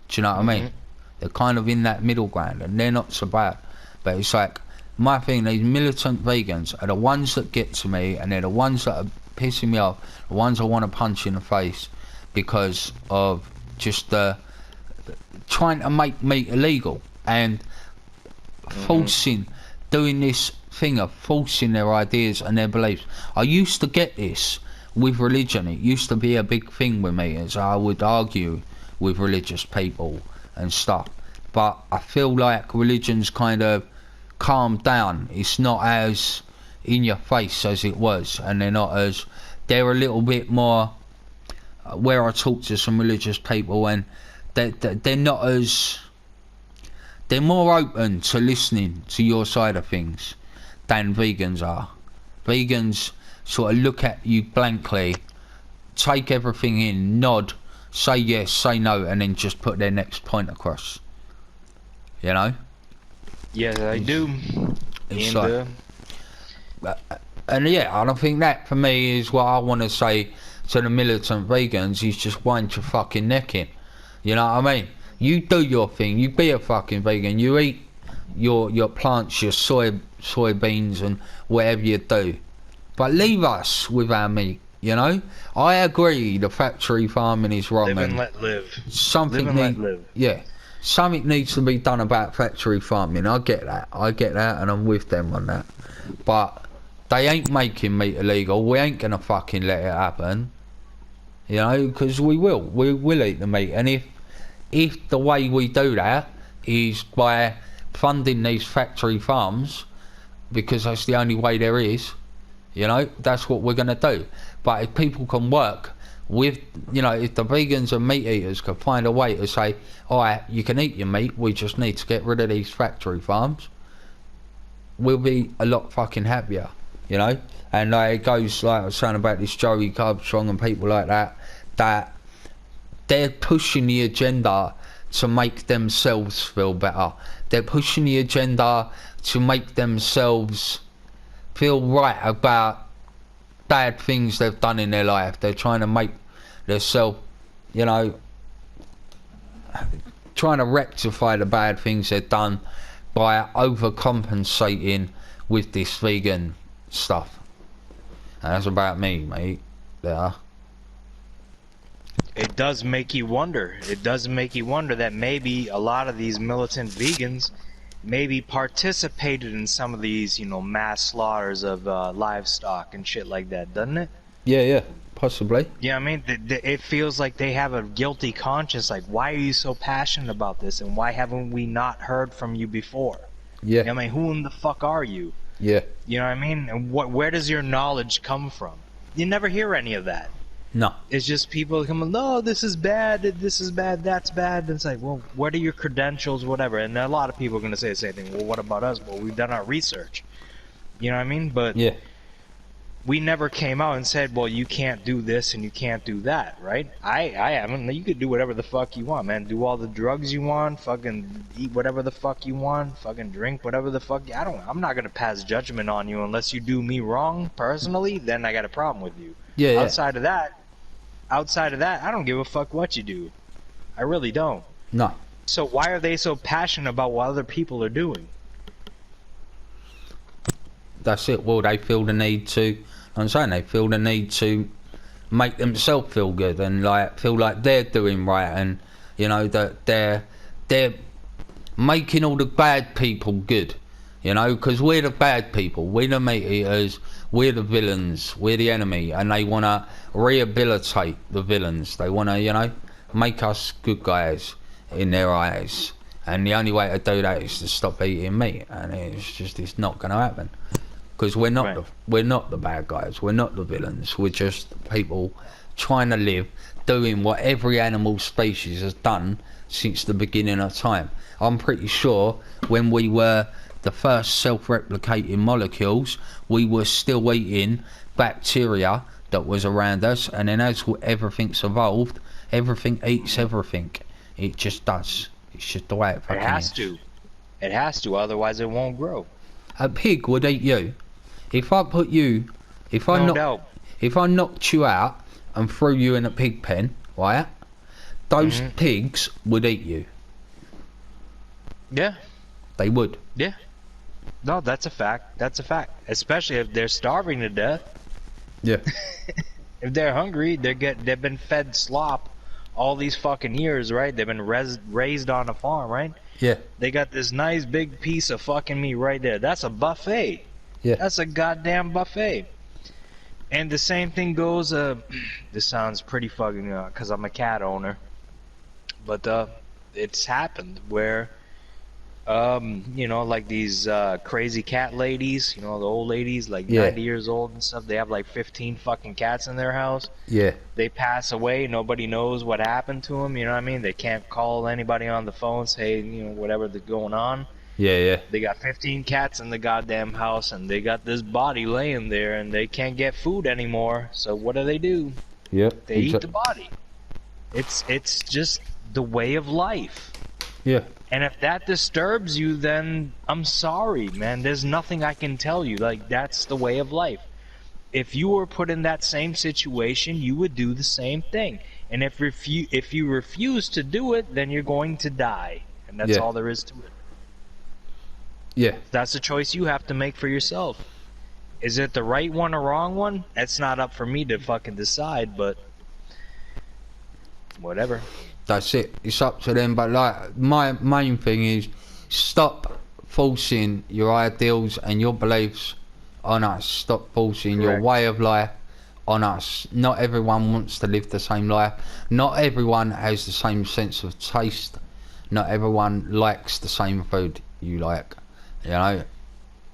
Do you know what I mean? They're kind of in that middle ground, and they're not so bad. But it's like, my thing, these militant vegans are the ones that get to me, and they're the ones that are pissing me off, the ones I want to punch in the face, because of just trying to make meat illegal and forcing, doing this thing of forcing their ideas and their beliefs. I used to get this with religion. It used to be a big thing with me, as I would argue with religious people and stuff. But I feel like religion's kind of calmed down. It's not as in your face as it was, and they're a little bit more, where I talk to some religious people, and they're not as, they're more open to listening to your side of things than vegans are. Vegans sort of look at you blankly, take everything in, nod, say yes, say no, and then just put their next point across. You know? Yes, I do. It's like, and yeah, and I think that for me is what I want to say to the militant vegans, is just wind your fucking neck in. You know what I mean? You do your thing, you be a fucking vegan, you eat your plants, your soybeans and whatever you do. But leave us with our meat, you know? I agree the factory farming is wrong. Live and let live. Something live and let live. Yeah. Something needs to be done about factory farming. I get that, and I'm with them on that. But they ain't making meat illegal. We ain't gonna fucking let it happen. You know, because we will eat the meat. And if the way we do that is by funding these factory farms, because that's the only way there is, you know, that's what we're gonna do. But if people can work with, you know, if the vegans and meat eaters could find a way to say, alright, you can eat your meat, we just need to get rid of these factory farms, we'll be a lot fucking happier, you know? And it goes, like I was saying about this Joey Carbstrong and people like that, that they're pushing the agenda to make themselves feel better. They're pushing the agenda to make themselves feel right about bad things they've done in their life. They're trying to make themselves, you know, trying to rectify the bad things they've done by overcompensating with this vegan stuff. And that's about me, mate. Yeah. It does make you wonder. It does make you wonder that maybe a lot of these militant vegans maybe participated in some of these, you know, mass slaughters of livestock and shit like that, doesn't it? Yeah, possibly. Yeah, I mean, it feels like they have a guilty conscience. Like, why are you so passionate about this, and why haven't we not heard from you before? Yeah. I mean, who in the fuck are you? Yeah. You know what I mean? And where does your knowledge come from? You never hear any of that. No. It's just people come, no, this is bad, that's bad. And it's like, well, what are your credentials, whatever? And a lot of people are going to say the same thing. Well, what about us? Well, we've done our research. You know what I mean? But yeah, we never came out and said, well, you can't do this and you can't do that, right? I haven't. You could do whatever the fuck you want, man. Do all the drugs you want, fucking eat whatever the fuck you want, fucking drink whatever the fuck. I'm not going to pass judgment on you unless you do me wrong personally, then I got a problem with you. Yeah. Outside of that, I don't give a fuck what you do. I really don't. No. So why are they so passionate about what other people are doing? That's it. Well, they feel the need to, I'm saying they feel the need to make themselves feel good and like feel like they're doing right, and you know that they're making all the bad people good. You know, because we're the bad people, we're the meat eaters, we're the villains, we're the enemy, and they want to rehabilitate the villains. They want to, you know, make us good guys in their eyes. And the only way to do that is to stop eating meat, and it's not going to happen. because we're not Right. we're not the bad guys. We're not the villains. We're just people trying to live, doing what every animal species has done since the beginning of time. I'm pretty sure when we were the first self-replicating molecules, we were still eating bacteria that was around us, and then as everything's evolved, everything eats everything. It just does. It's just the way it It fucking has is. to. It has to, otherwise it won't grow. A pig would eat you. If I put you, if I No knock, doubt. if I knocked you out and threw you in a pig pen, right? Those pigs would eat you. Yeah. They would. Yeah. No, that's a fact. That's a fact. Especially if they're starving to death. Yeah. If they're hungry, they've been fed slop all these fucking years, right? They've been raised on a farm, right? Yeah. They got this nice big piece of fucking meat right there. That's a buffet. Yeah. That's a goddamn buffet. And the same thing goes, this sounds pretty fucking, cause I'm a cat owner. But, it's happened where, you know, like these, crazy cat ladies, you know, the old ladies, like Yeah. 90 years old and stuff, they have like 15 fucking cats in their house. Yeah. They pass away, nobody knows what happened to them, you know what I mean? They can't call anybody on the phone, say, you know, whatever's going on. Yeah. Yeah. They got 15 cats in the goddamn house, and they got this body laying there, and they can't get food anymore. So what do? Yep. They eat the body. It's just the way of life. Yeah. And if that disturbs you, then I'm sorry, man. There's nothing I can tell you. Like, that's the way of life. If you were put in that same situation, you would do the same thing. And if you refuse to do it, then you're going to die. And that's Yeah. all there is to it. Yeah. That's a choice you have to make for yourself. Is it the right one or wrong one? That's not up for me to fucking decide, but whatever. That's it. It's up to them. But like, my main thing is stop forcing your ideals and your beliefs on us. Stop forcing your Correct. way of life on us. Not everyone wants to live the same life. Not everyone has the same sense of taste. Not everyone likes the same food you like. You know,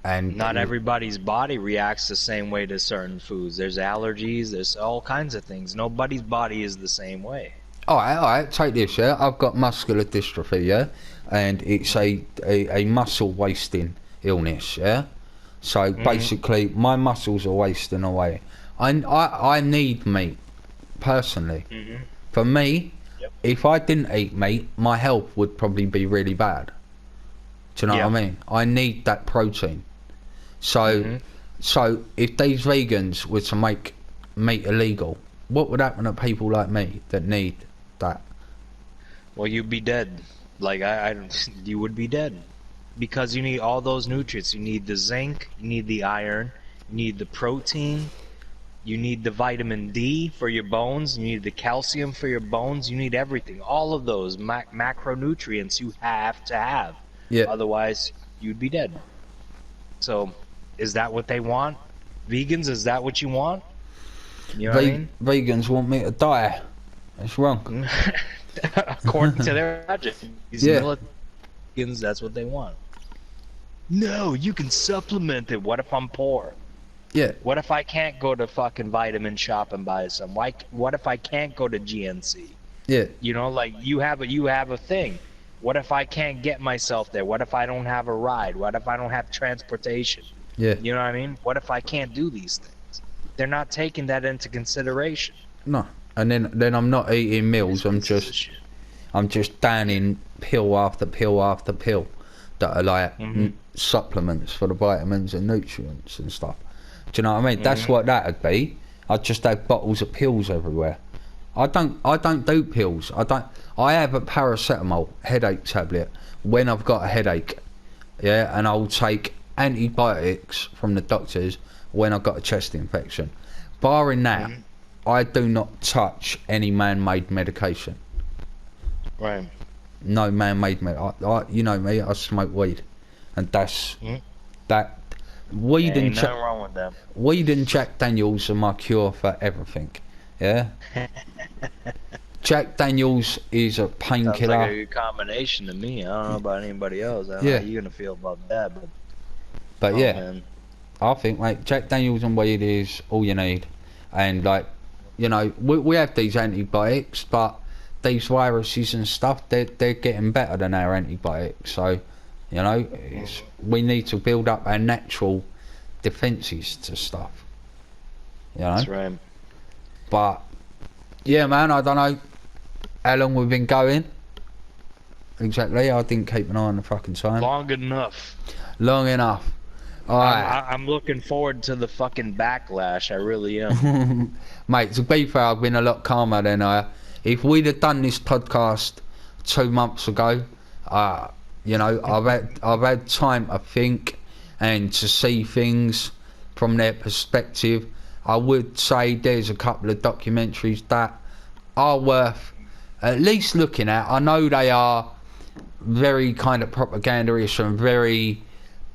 and Not everybody's body reacts the same way to certain foods. There's allergies, there's all kinds of things. Nobody's body is the same way. Alright, take this, yeah? I've got muscular dystrophy, yeah? And it's a muscle wasting illness, yeah? So basically, my muscles are wasting away. I need meat, personally. For me, Yep. if I didn't eat meat, my health would probably be really bad. Do you know Yeah. what I mean? I need that protein. So, so if these vegans were to make meat illegal, what would happen to people like me that need that? Well, you'd be dead. Like, you would be dead. Because you need all those nutrients. You need the zinc, you need the iron, you need the protein, you need the vitamin D for your bones, you need the calcium for your bones, you need everything. All of those macronutrients you have to have. Yeah. Otherwise, you'd be dead. So, is that what they want? Vegans, is that what you want? You know what I mean? Vegans want me to die. That's wrong. According to their logic, these Yeah. militant vegans, that's what they want. No, you can supplement it. What if I'm poor? Yeah. What if I can't go to fucking Vitamin Shop and buy some? What if I can't go to GNC? Yeah. You know, like you have a thing. What if I can't get myself there? What if I don't have a ride? What if I don't have transportation? Yeah. You know what I mean? What if I can't do these things? They're not taking that into consideration. No. And then I'm not eating meals. I'm just downing pill after pill after pill that are like supplements for the vitamins and nutrients and stuff. Do you know what I mean? That's what that'd be. I'd just have bottles of pills everywhere. I don't do pills. I have a paracetamol headache tablet when I've got a headache. Yeah, and I'll take antibiotics from the doctors when I've got a chest infection. Barring that, I do not touch any man-made medication. Right. No man-made you know me, I smoke weed, and that's that. Weed and Ain't nothing wrong with that. weed and Jack Daniels are my cure for everything. Yeah. Jack Daniels is a Sounds painkiller. like a good combination to me. I don't know about anybody else. I don't know Yeah. how you're gonna feel about that, but But oh, yeah, man. I think, mate, Jack Daniels and weed is all you need. And, like, you know, we have these antibiotics, but these viruses and stuff, they're getting better than our antibiotics. So, you know, we need to build up our natural defences to stuff. You know? That's right. But, yeah, man, I don't know how long we've been going. Exactly, I didn't keep an eye on the fucking time. Long enough. Long enough. Alright. I'm looking forward to the fucking backlash. I really am. Mate, to be fair, I've been a lot calmer than if we'd have done this podcast 2 months ago, you know, I've had time to think and to see things from their perspective. I would say there's a couple of documentaries that are worth at least looking at. I know they are very kind of propaganda-ish and very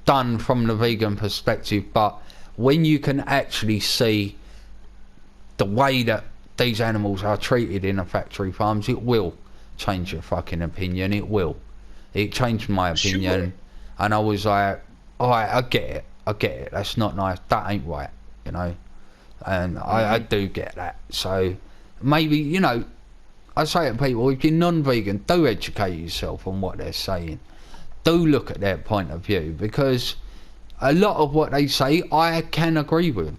done from the vegan perspective, but when you can actually see the way that these animals are treated in the factory farms, it will change your fucking opinion. It will. It changed my opinion. Sure. And I was like, alright, I get it, that's not nice, that ain't right, you know. And I do get that. So maybe, you know, I say to people, if you're non-vegan, do educate yourself on what they're saying. Do look at their point of view, because a lot of what they say I can agree with.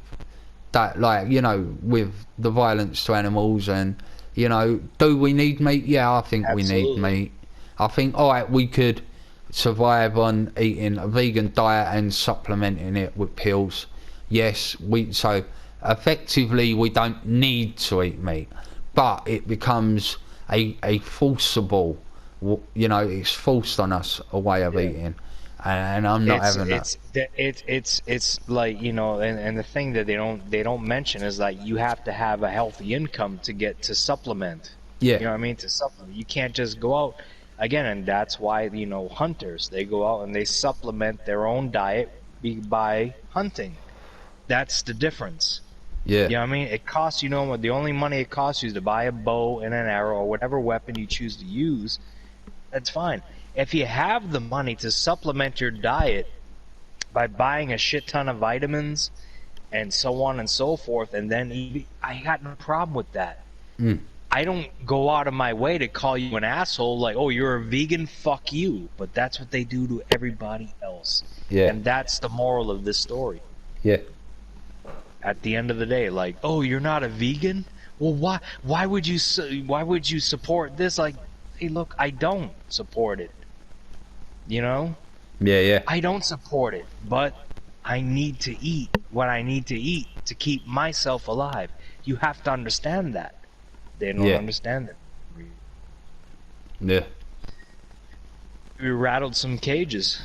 That, like, you know, with the violence to animals, and, you know, do we need meat? Yeah, I think Absolutely. We need meat. I think, alright, we could survive on eating a vegan diet and supplementing it with pills. Yes, so effectively we don't need to eat meat, but it becomes a forcible, you know, it's forced on us a way of eating, and I'm not having that. It's like, you know, and the thing that they don't mention is like you have to have a healthy income to get to supplement. Yeah, you know what I mean, to supplement. You can't just go out again, and that's why, you know, hunters, they go out and they supplement their own diet by hunting. That's the difference. Yeah. You know what I mean? It costs, you know what, the only money it costs you is to buy a bow and an arrow or whatever weapon you choose to use. That's fine. If you have the money to supplement your diet by buying a shit ton of vitamins and so on and so forth, and then eat, I got no problem with that. I don't go out of my way to call you an asshole, like, oh, you're a vegan, fuck you. But that's what they do to everybody else. Yeah. And that's the moral of this story. Yeah. At the end of the day, like, oh, you're not a vegan? Well, why would you support this? Like, hey, look, I don't support it. You know? Yeah. I don't support it, but I need to eat what I need to eat to keep myself alive. You have to understand that. They don't understand it. Yeah. We rattled some cages.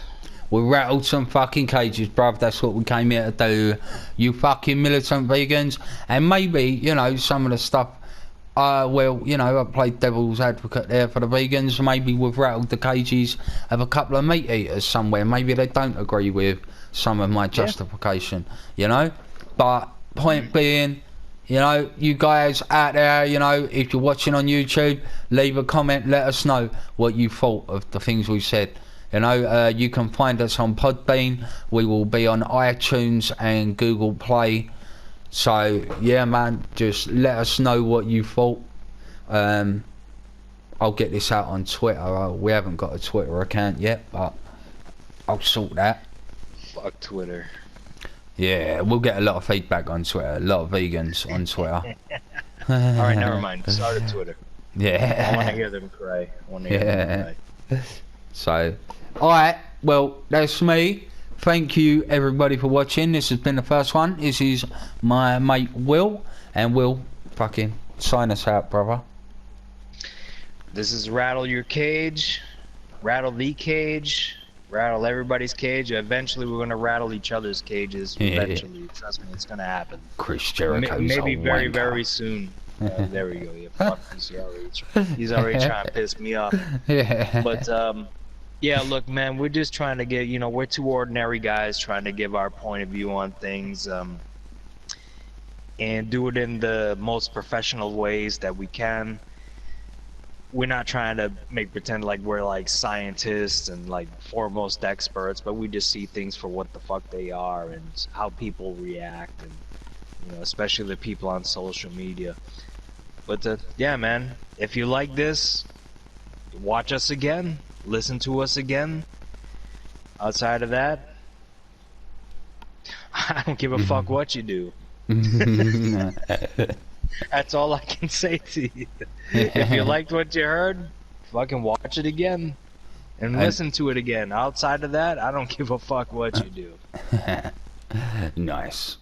We rattled some fucking cages, bruv. That's what we came here to do. You fucking militant vegans. And maybe, you know, some of the stuff, well, you know, I played devil's advocate there for the vegans. Maybe we've rattled the cages of a couple of meat eaters somewhere. Maybe they don't agree with some of my justification, you know. But point being, you know, you guys out there, you know, if you're watching on YouTube, leave a comment, let us know what you thought of the things we said. You know, you can find us on Podbean. We will be on iTunes and Google Play. So, yeah, man, just let us know what you thought. I'll get this out on Twitter. We haven't got a Twitter account yet, but I'll sort that. Fuck Twitter. Yeah, we'll get a lot of feedback on Twitter. A lot of vegans on Twitter. Alright, never mind. Start a Twitter. Yeah. I want to hear them cry. So, alright, well, that's me. Thank you, everybody, for watching. This has been the first one. This is my mate, Will. And Will, fucking sign us out, brother. This is Rattle Your Cage. Rattle the Cage. Rattle everybody's cage. Eventually, we're going to rattle each other's cages. Eventually. Trust me, it's going to happen. Chris Jericho's maybe very, wanker. Very soon. There we go. Yeah, fuck, he's already trying to piss me off. Yeah. But, yeah, look, man, we're just trying to get, you know, we're two ordinary guys trying to give our point of view on things, and do it in the most professional ways that we can. we're not trying to make pretend like we're like scientists and like foremost experts, but we just see things for what the fuck they are and how people react, and especially the people on social media. But yeah, man, if you like this, watch us again, listen to us again. Outside of that, I don't give a fuck what you do. That's all I can say to you. If you liked what you heard, fucking watch it again and listen to it again. Outside of that, I don't give a fuck what you do. Nice.